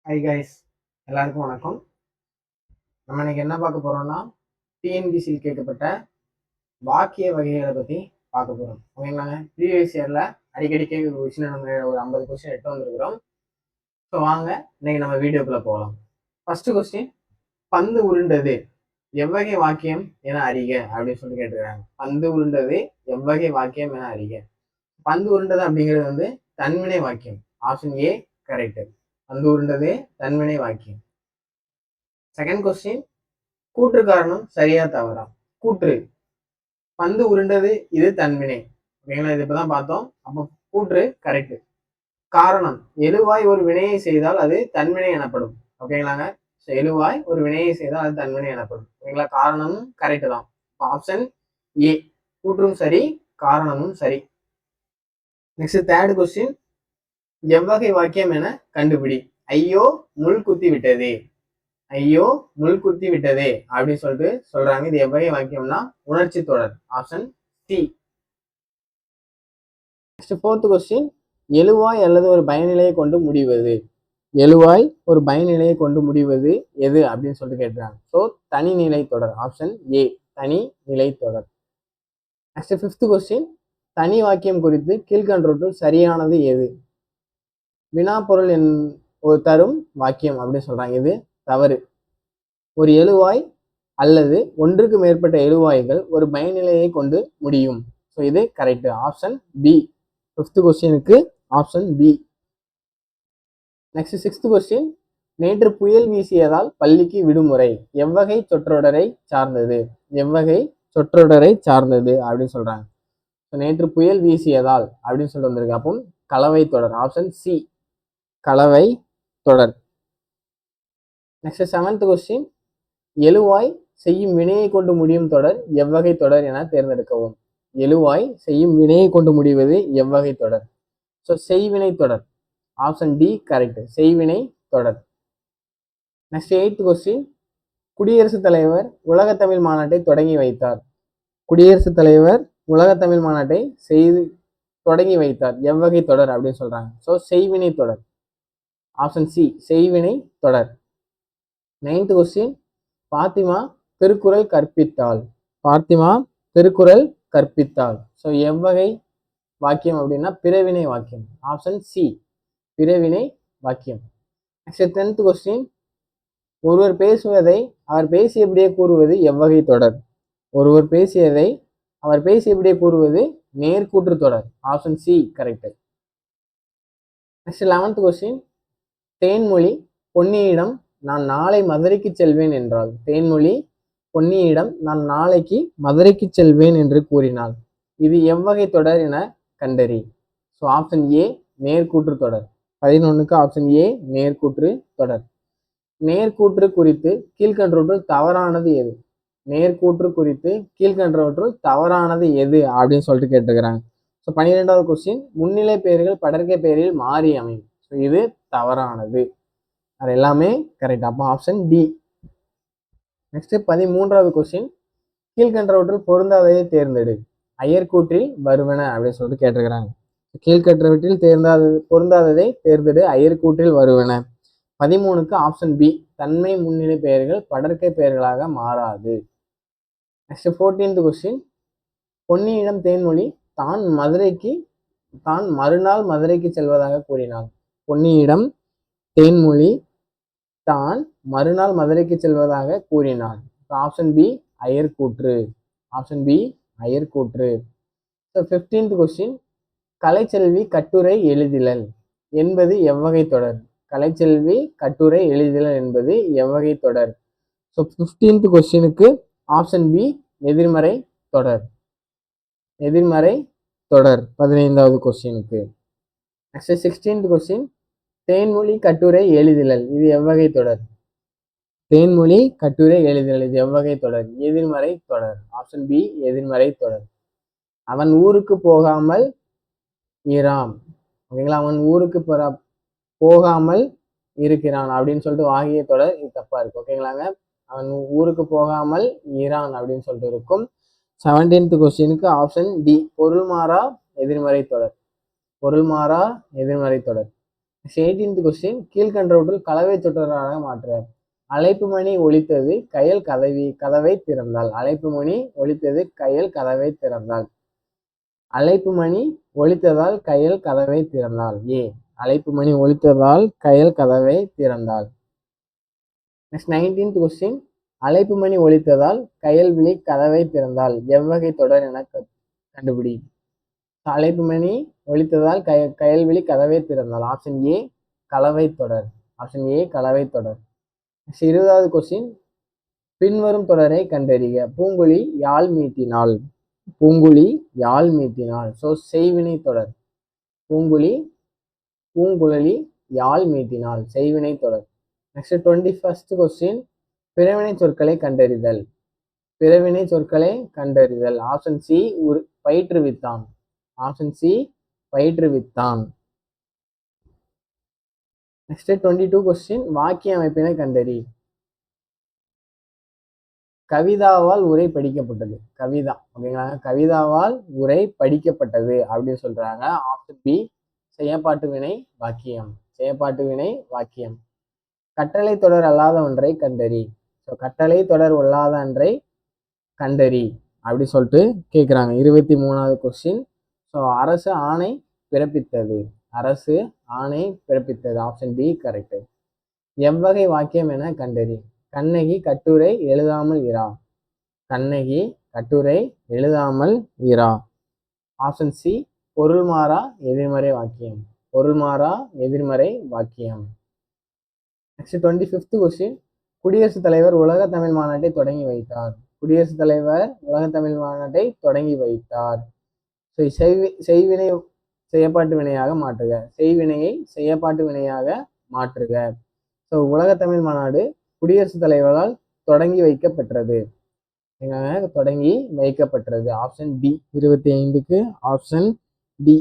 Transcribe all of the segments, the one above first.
Hi guys, எல்லாருக்கும் வணக்கம். நம்ம இன்னைக்கு என்ன பார்க்க போறோம்னா டிஎன்பிசியில் கேட்கப்பட்ட வாக்கிய வகைகளை பற்றி பார்க்க போகிறோம். ஓகேங்களாங்க. ப்ரீவியஸ் இயரில் அடிக்கடி கேட்க கொஸ்டின் நம்ம ஒரு 50 கொஸ்டின் எடுத்து வந்துருக்கிறோம். ஸோ வாங்க இன்னைக்கு நம்ம வீடியோக்குள்ளே போகலாம். ஃபர்ஸ்ட் கொஸ்டின், பந்து உருண்டது எவ்வகை வாக்கியம் என அறிக அப்படின்னு சொல்லி கேட்டுக்கிறாங்க. பந்து உருண்டது எவ்வகை வாக்கியம் என அறிக. பந்து உருண்டது அப்படிங்கிறது வந்து தன்வினை வாக்கியம். Option A correct. பந்து உருண்டது தன்வினை வாக்கியம். செகண்ட் கொஸ்டின், கூற்று காரணம் சரியா தவறா. கூற்று, பந்து உருண்டது இது தன்வினை. ஓகேங்களா, இது இப்பதான் பார்த்தோம். அப்போ கூற்று கரெக்ட். காரணம், எழுவாய் ஒரு வினையை செய்தால் அது தன்வினை எனப்படும். ஓகேங்களாங்க. எழுவாய் ஒரு வினையை செய்தால் அது தன்வினை எனப்படும். ஓகேங்களா, காரணமும் கரெக்ட் தான். ஆப்ஷன் ஏ, கூற்றும் சரி காரணமும் சரி. நெக்ஸ்ட் தேர்ட் கொஸ்டின், எவ்வகை வாக்கியம் என கண்டுபிடி. ஐயோ முள் குத்தி விட்டதே. ஐயோ முள் குத்தி விட்டதே அப்படின்னு சொல்லிட்டு சொல்றாங்க. இது எவ்வகை வாக்கியம்னா உணர்ச்சி தொடர். Option C. Next fourth question, எழுவாய் அல்லது ஒரு பயனிலையை கொண்டு முடிவது. எழுவாய் ஒரு பயனிலையை கொண்டு முடிவது எது அப்படின்னு சொல்லிட்டு கேட்டுறாங்க. ஸோ தனி நிலை தொடர். ஆப்ஷன் ஏ, தனி நிலை தொடர். நெக்ஸ்ட் ஃபிஃப்த் கொஸ்டின், தனி வாக்கியம் குறித்து கீழ்கண்டவற்றுள் சரியானது எது. வினாப்பொருள் ஒரு தரும் வாக்கியம் அப்படின்னு சொல்றாங்க. இது தவறு. ஒரு எழுவாய் அல்லது ஒன்றுக்கு மேற்பட்ட எழுவாய்கள் ஒரு பயனிலையை கொண்டு முடியும். ஸோ இது கரெக்ட். Option B. ஃபிஃப்த் கொஸ்டினுக்கு option B. Next sixth question, நேற்று புயல் வீசியதால் பள்ளிக்கு விடுமுறை எவ்வகை சொற்றொடரை சார்ந்தது. எவ்வகை சொற்றொடரை சார்ந்தது அப்படின்னு சொல்றாங்க. நேற்று புயல் வீசியதால் அப்படின்னு சொல்லிட்டு வந்திருக்கு. அப்போ கலவை தொடர். ஆப்ஷன் சி, கலவை தொடர். நெக்ஸ்ட் செவன்த் கொஸ்டின், எழுவாய் செய்யும் வினையை கொண்டு முடியும் தொடர் எவ்வகை தொடர் என தேர்ந்தெடுக்கவும். எழுவாய் செய்யும் வினையை கொண்டு முடிவது எவ்வகை தொடர். ஸோ செய்வினை தொடர். ஆப்ஷன் டி கரெக்ட், செய்வினை தொடர். நெக்ஸ்ட் எய்த் கொஸ்டின், குடியரசுத் தலைவர் உலக தமிழ் மாநாட்டை தொடங்கி வைத்தார். குடியரசுத் தலைவர் உலக தமிழ் மாநாட்டை தொடங்கி வைத்தார் எவ்வகை தொடர் அப்படின்னு சொல்றாங்க. ஸோ செய்வினை தொடர். ஆப்ஷன் சி, செய்வினை தொடர். நைன்த் கொஸ்டின், பாத்திமா திருக்குறள் கற்பித்தாள். பாத்திமா திருக்குறள் கற்பித்தாள். ஸோ எவ்வகை வாக்கியம் அப்படின்னா பிறவினை வாக்கியம். ஆப்ஷன் சி, பிறவினை வாக்கியம். நெக்ஸ்ட் 10th கொஸ்டின், ஒருவர் பேசுவதை அவர் பேசியபடியே கூறுவது எவ்வகை தொடர். ஒருவர் பேசியதை அவர் பேசியபடியே கூறுவது நேர்கூற்று தொடர். Option C correct. Next 11th question, Thenmozhi பொன்னியிடம் நான் நாளை மதுரைக்கு செல்வேன் என்றாள். தேன்மொழி பொன்னியிடம் நான் நாளைக்கு மதுரைக்கு செல்வேன் என்று கூறினாள். இது எவ்வகை தொடர் என கண்டறி. ஸோ ஆப்ஷன் ஏ, நேர்கூற்று தொடர். 11க்கு ஆப்ஷன் ஏ, நேர்கூற்று தொடர். நேர்கூற்று குறித்து கீழ்கண்டவற்றுள் தவறானது எது. நேர்கூற்று குறித்து கீழ்கண்டவற்றுள் தவறானது எது அப்படின்னு சொல்லிட்டு கேட்டுக்கிறாங்க. ஸோ 12வது கொஸ்டின், முன்னிலை பெயர்கள் படர்க்கை பெயரில் மாறி அமையும். ஸோ இது தவறானது. அது எல்லாமே கரெக்ட். அப்போ ஆப்ஷன் டி. நெக்ஸ்ட் 13வது கொஸ்டின், கீழ்கண்டவற்றுள் பொருந்தாததை தேர்ந்தெடு. அயர்கூற்றில் வருவன அப்படின்னு சொல்லிட்டு கேட்டிருக்கிறாங்க. கீழ்கண்டவற்றில் பொருந்தாததை தேர்ந்தெடு, அயர்கூற்றில் வருவன. 13க்கு ஆப்ஷன் பி, தன்மை முன்னிலை பெயர்கள் படர்க்கை பெயர்களாக மாறாது. நெக்ஸ்ட் 14th கொஸ்டின், பொன்னியிடம் தேன்மொழி தான் மறுநாள் மதுரைக்கு செல்வதாக கூறினாள். பொன்னியிடம் தேன்மொழி தான் மறுநாள் மதுரைக்கு செல்வதாக கூறினாள். ஆப்ஷன் பி, அயர்கூற்று. ஆப்ஷன் பி, அயர்கூற்று. 15th கொஸ்டின், கலைச்செல்வி கட்டுரை எழுதிலல் என்பது எவ்வகை தொடர். கலைச்செல்வி கட்டுரை எழுதிலல் என்பது எவ்வகை தொடர். ஸோ 15th கொஸ்டினுக்கு ஆப்ஷன் பி, எதிர்மறை தொடர். எதிர்மறை தொடர் 15வது கொஸ்டினுக்கு. நெக்ஸ்ட் 16th கொஸ்டின், தேன்மொழி கட்டுரை எழுதிலல் இது எவ்வகை தொடர். தேன்மொழி கட்டுரை எழுதிலல் இது எவ்வகை தொடர். எதிர்மறை தொடர். ஆப்ஷன் பி, எதிர்மறை தொடர். அவன் ஊருக்கு போகாமல் இராம். ஓகேங்களா, அவன் ஊருக்கு போகாமல் இருக்கிறான் அப்படின்னு சொல்லிட்டு வாகிய தொடர். இது தப்பா இருக்கு. ஓகேங்களாங்க, அவன் ஊருக்கு போகாமல் இரான் அப்படின்னு சொல்லிட்டு இருக்கும். 17th கொஸ்டினுக்கு ஆப்ஷன் டி, பொருள் மாறா எதிர்மறை தொடர். பொருள் மாறா எதிர்மறை தொடர். 18th கொஸ்டின் கீழ்கண்டவற்றுள் கலவை சொற்றொடராக மாற்ற. அழைப்பு மணி ஒலித்தது கயல் கதவை திறந்தாள். அழைப்பு மணி ஒலித்தது கயல் கதவை திறந்தாள். அழைப்பு மணி ஒலித்ததால் கயல் கதவை திறந்தாள். ஏ. அழைப்பு மணி ஒலித்ததால் கயல் கதவை திறந்தாள். நெக்ஸ்ட் 19th கொஸ்டின் அழைப்பு மணி ஒலித்ததால் கயல்விழி கதவை திறந்தாள். எவ்வகை தொடர் என கண்டுபிடி. அழைப்பு மணி ஒலித்ததால் கயல்விழி கதவை திறந்தாள். ஆப்ஷன் ஏ கலவை தொடர். ஆப்ஷன் ஏ கலவை தொடர். 20வது கொஸ்டின் பின்வரும் தொடரை கண்டறிக. பூங்குழி யாழ் மீட்டினாள். பூங்குழி யாழ் மீட்டினாள். ஸோ செய்வினை தொடர். பூங்குழலி யாழ் மீட்டினாள் செய்வினை தொடர். நெக்ஸ்ட் 21st கொஸ்டின் பிறவினை சொற்களை கண்டறிதல். பிறவினை சொற்களை கண்டறிதல். ஆப்ஷன் சி பயிற்றுவித்தான். ஆப்ஷன் சி பயிற்றுவித்தான். நெக்ஸ்ட் 22 கொஸ்டின் வாக்கிய அமைப்பினை கண்டறி. கவிதாவால் உரை படிக்கப்பட்டது. கவிதா ஓகேங்களா, கவிதாவால் உரை படிக்கப்பட்டது அப்படின்னு சொல்றாங்க. ஆப்ஷன் பி செயற்பாட்டு வினை வாக்கியம். செயற்பாட்டு வினை வாக்கியம். கட்டளை தொடர் அல்லாத ஒன்றை கண்டறி. ஸோ கட்டளை தொடர் அல்லாத ஒன்றை கண்டறி அப்படி சொல்லிட்டு கேட்குறாங்க. 23வது கொஸ்டின் ஸோ அரசு ஆணை பிறப்பித்தது. அரசு ஆணை பிறப்பித்தது. Option D correct. எவ்வகை வாக்கியம் என கண்டறி. கண்ணகி கட்டுரை எழுதாமல் இரா. கண்ணகி கட்டுரை எழுதாமல் இரா. ஆப்ஷன் சி பொருள்மாறா எதிர்மறை வாக்கியம். பொருள்மாறா எதிர்மறை வாக்கியம். நெக்ஸ்ட் 25th கொஸ்டின் குடியரசுத் தலைவர் உலக தமிழ் மாநாட்டை தொடங்கி வைத்தார். குடியரசுத் தலைவர் உலக தமிழ் மாநாட்டை தொடங்கி வைத்தார். ஸோ செய்வினை செயற்பாட்டு வினையாக மாற்றுக. செய்வினையை செயற்பாட்டு வினையாக மாற்றுக. ஸோ உலக தமிழ் மாநாடு குடியரசுத் தலைவரால் தொடங்கி வைக்கப்பெற்றது. தொடங்கி வைக்கப்பட்டது. Option D. 25க்கு ஆப்ஷன் டி.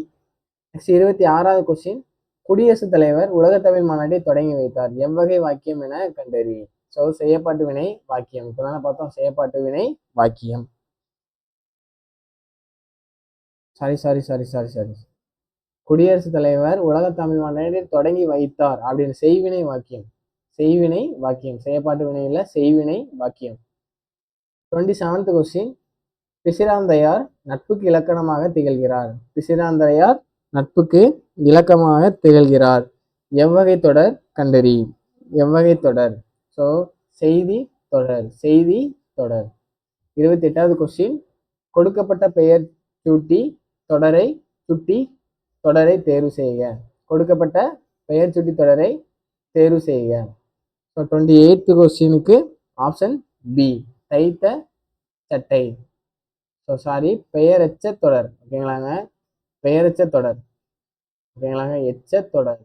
நெக்ஸ்ட் 26வது கொஸ்டின் குடியரசுத் தலைவர் உலக தமிழ் மாநாட்டை தொடங்கி வைத்தார். எவ்வகை வாக்கியம் என கண்டறி. ஸோ செயற்பாட்டு வினை வாக்கியம். இப்போதானே பார்த்தோம் செயற்பாட்டு வினை வாக்கியம். சாரி குடியரசுத் தலைவர் உலக தமிழ் மாநாட்டை தொடங்கி வைத்தார் அப்படின்னு செய்வினை வாக்கியம். செய்வினை வாக்கியம். செயற்பாட்டு வினையில் செய்வினை வாக்கியம். 27th கொஸ்டின் பிசிராந்தையார் நட்புக்கு இலக்கணமாக திகழ்கிறார். பிசிராந்தையார் நட்புக்கு இலக்கமாக திகழ்கிறார். எவ்வகை தொடர் கண்டறி. எவ்வகை தொடர். ஸோ செய்தி தொடர். செய்தி தொடர். 28வது கொஸ்டின் கொடுக்கப்பட்ட பெயர் சுட்டி தொடரை தேர்வு செய்க. கொடுக்கப்பட்ட பெயர் சுட்டி தொடரை தேர்வு செய்க. ஸோ 28th கொஸ்டினுக்கு ஆப்ஷன் பி தைத்த சட்டை. ஸோ பெயரச்ச தொடர். ஓகேங்களாங்க, பெயரச்ச தொடர். ஓகேங்களாங்க, எச்ச தொடர்.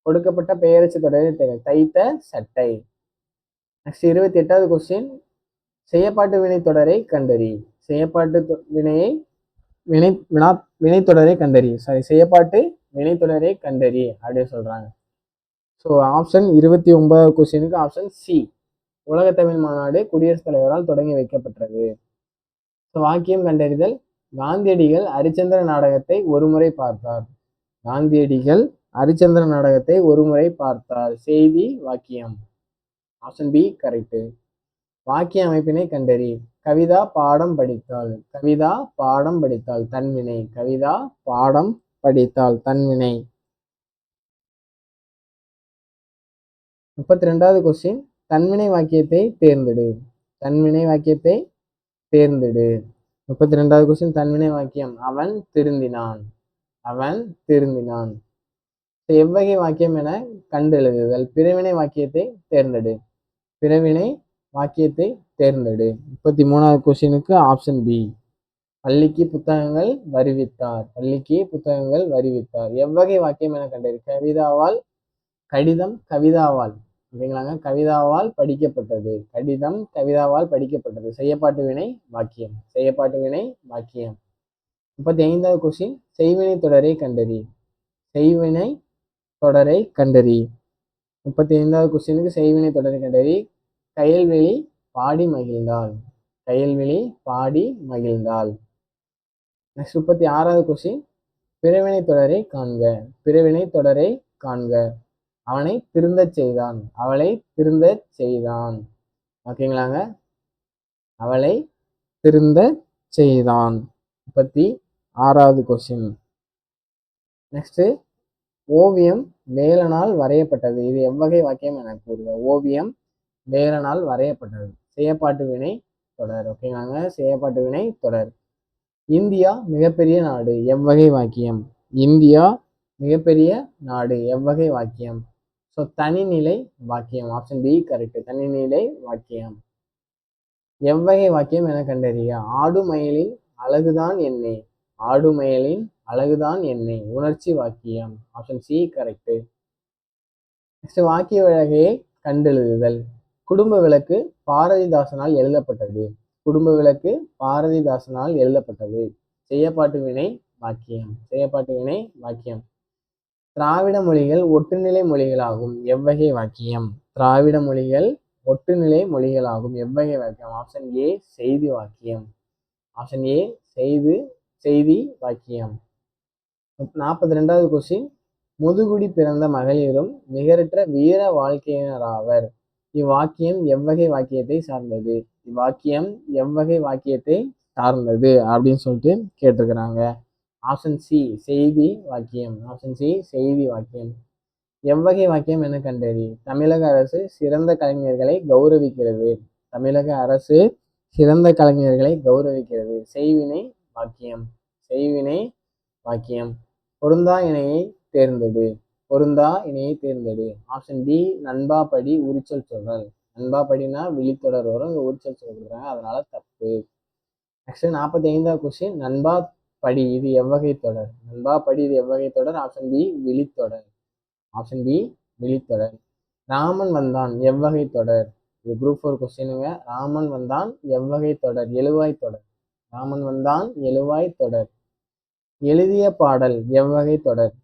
கொடுக்கப்பட்ட பெயரச்ச தொடரை தைத்த சட்டை. நெக்ஸ்ட் 28வது கொஸ்டின் செயற்பாட்டு வினை தொடரை கண்டறி. செயற்பாட்டு வினையை வினைத்தொடரை கண்டறி. செயற்பாட்டு வினைத்தொடரை கண்டறி அப்படின்னு சொல்றாங்க. ஸோ ஆப்ஷன் 29வது கொஸ்டினுக்கு ஆப்ஷன் சி உலக தமிழ் மாநாடு குடியரசுத் தலைவரால் தொடங்கி வைக்கப்பட்டது. ஸோ வாக்கியம் கண்டறிதல். காந்தியடிகள் ஹரிச்சந்திர நாடகத்தை ஒருமுறை பார்த்தார். காந்தியடிகள் ஹரிச்சந்திர நாடகத்தை ஒருமுறை பார்த்தார். செய்தி வாக்கியம். Option B correct. வாக்கிய அமைப்பினை கண்டறி. கவிதா பாடம் படித்தாள். கவிதா பாடம் படித்தாள் தன்வினை. கவிதா பாடம் படித்தாள் தன்வினை. 32வது கொஸ்டின் தன்வினை வாக்கியத்தை தேர்ந்தெடு. தன்வினை வாக்கியத்தை தேர்ந்தெடு. 32வது கொஸ்டின் தன்வினை வாக்கியம் அவன் திருந்தினான். அவன் திருந்தினான். எவ்வகை வாக்கியம் என கண்டெழுதுதல். பிறவினை வாக்கியத்தை தேர்ந்தெடு. பிறவினை வாக்கியத்தை தேர்ந்தெடு. 33வது கொஸ்டினுக்கு ஆப்ஷன் பி பள்ளிக்கு புத்தகங்கள் வருவித்தார். பள்ளிக்கு புத்தகங்கள் வருவித்தார். எவ்வகை வாக்கியம் என கண்டறி. கவிதாவால் கடிதம் கவிதாவால். ஓகேங்களாங்க, கவிதாவால் படிக்கப்பட்டது. கடிதம் கவிதாவால் படிக்கப்பட்டது. செய்யப்பாட்டு வினை வாக்கியம். செய்யப்பாட்டு வினை வாக்கியம். 35வது கொஸ்டின் செய்வினை தொடரை கண்டறி. செய்வினை தொடரை கண்டறி. 35வது கொஸ்டினுக்கு செய்வினை தொடரை கண்டறி. கயல்வெளி பாடி மகிழ்ந்தாள். கயல்வெளி பாடி மகிழ்ந்தாள். நெக்ஸ்ட் 36வது கொஸ்டின் பிறவினை தொடரை காண்க. பிறவினை தொடரை காண்க. அவனை திருந்தச் செய்தான், அவளை திருந்தச் செய்தான். ஓகேங்களாங்க, அவளை திருந்தச் செய்தான். 36வது கொஸ்டின். நெக்ஸ்ட், ஓவியம் வேலனால் வரையப்பட்டது. இது எவ்வகை வாக்கியம் என கூறுக. ஓவியம் வேலனால் வரையப்பட்டது. செயற்பாட்டு வினை தொடர். ஓகேங்களாங்க, செயற்பாட்டு வினை தொடர். இந்தியா மிகப்பெரிய நாடு. எவ்வகை வாக்கியம். இந்தியா மிகப்பெரிய நாடு. எவ்வகை வாக்கியம். ஸோ தனிநிலை வாக்கியம். Option B correct. தனிநிலை வாக்கியம். எவ்வகை வாக்கியம் என கண்டறிய. ஆடுமயிலின் அழகுதான் என்னை. ஆடுமயிலின் அழகுதான் என்னை. உணர்ச்சி வாக்கியம். Option C correct. நெக்ஸ்ட், வாக்கிய வகையை கண்டெழுதுதல். குடும்ப விளக்கு பாரதிதாசனால் எழுதப்பட்டது. குடும்ப விளக்கு பாரதிதாசனால் எழுதப்பட்டது. செயற்பாட்டு வினை வாக்கியம். செயற்பாட்டு வினை வாக்கியம். திராவிட மொழிகள் ஒட்டுநிலை மொழிகளாகும். எவ்வகை வாக்கியம். திராவிட மொழிகள் ஒட்டுநிலை மொழிகளாகும். எவ்வகை வாக்கியம். ஆப்ஷன் ஏ செய்தி வாக்கியம். ஆப்ஷன் ஏ செய்தி வாக்கியம். 42வது கொஸ்டின். முதுகுடி பிறந்த மகளிரும் நிகரற்ற வீர வாழ்க்கையினராவர். இவ்வாக்கியம் எவ்வகை வாக்கியத்தை சார்ந்தது. இவ்வாக்கியம் எவ்வகை வாக்கியத்தை சார்ந்தது அப்படின்னு சொல்லிட்டு கேட்டிருக்கிறாங்க. ஆப்ஷன் சி செய்தி வாக்கியம். ஆப்ஷன் சி செய்தி வாக்கியம். எவ்வகை வாக்கியம் என கண்டறி. தமிழக அரசு சிறந்த கலைஞர்களை கௌரவிக்கிறது. தமிழக அரசு சிறந்த கலைஞர்களை கௌரவிக்கிறது. செய்வினை வாக்கியம். செய்வினை வாக்கியம். பொருந்தா இணையை தேர்ந்தெடு. பொருந்தா இணையை தேர்ந்தெடு. ஆப்ஷன் டி நண்பா படி உரிச்சொல் சொல்றல். நண்பா படினா விழித்தொடர் வரும், இங்க உரிச்சொல் சொல்றாங்க, அதனால தப்பு. நெக்ஸ்ட் 45வது கொஸ்டின். நண்பா படி இது எவ்வகை தொடர். நண்பா படி இது எவ்வகை தொடர். ஆப்ஷன் பி விழித்தொடர். ஆப்ஷன் பி விழித்தொடர். ராமன் வந்தான் எவ்வகை தொடர். இது குரூப் 4 கொஸ்டினுங்க. ராமன் வந்தான் எவ்வகை தொடர். எழுவாய் தொடர். ராமன் வந்தான் எழுவாய் தொடர். எழுதிய பாடல் எவ்வகை தொடர்.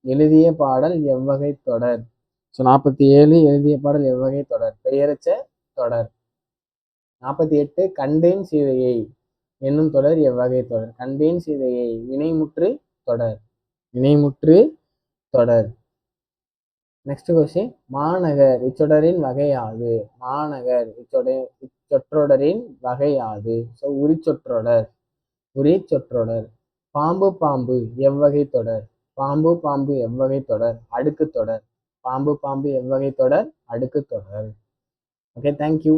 எழுதிய பாடல் எவ்வகை தொடர். ஸோ 47 எழுதிய பாடல் எவ்வகை தொடர். பெயரச்ச தொடர். 48 கண்டேன் சீதையை என்னும் தொடர் எவ்வகை தொடர். கண்டேன் சீதையை வினைமுற்று தொடர். வினைமுற்று தொடர். Next question. மாநகர் இச்சொடரின் வகையாது. மாநகர் இச்சொற்றொடரின் வகையாது. ஸோ உரிச்சொற்றொடர். உரிச்சொற்றொடர். பாம்பு பாம்பு எவ்வகை தொடர். பாம்பு பாம்பு எவ்வகை தொடர். அடுக்கு தொடர். பாம்பு பாம்பு எவ்வகை தொடர். அடுக்கு தொடர். Okay, thank you.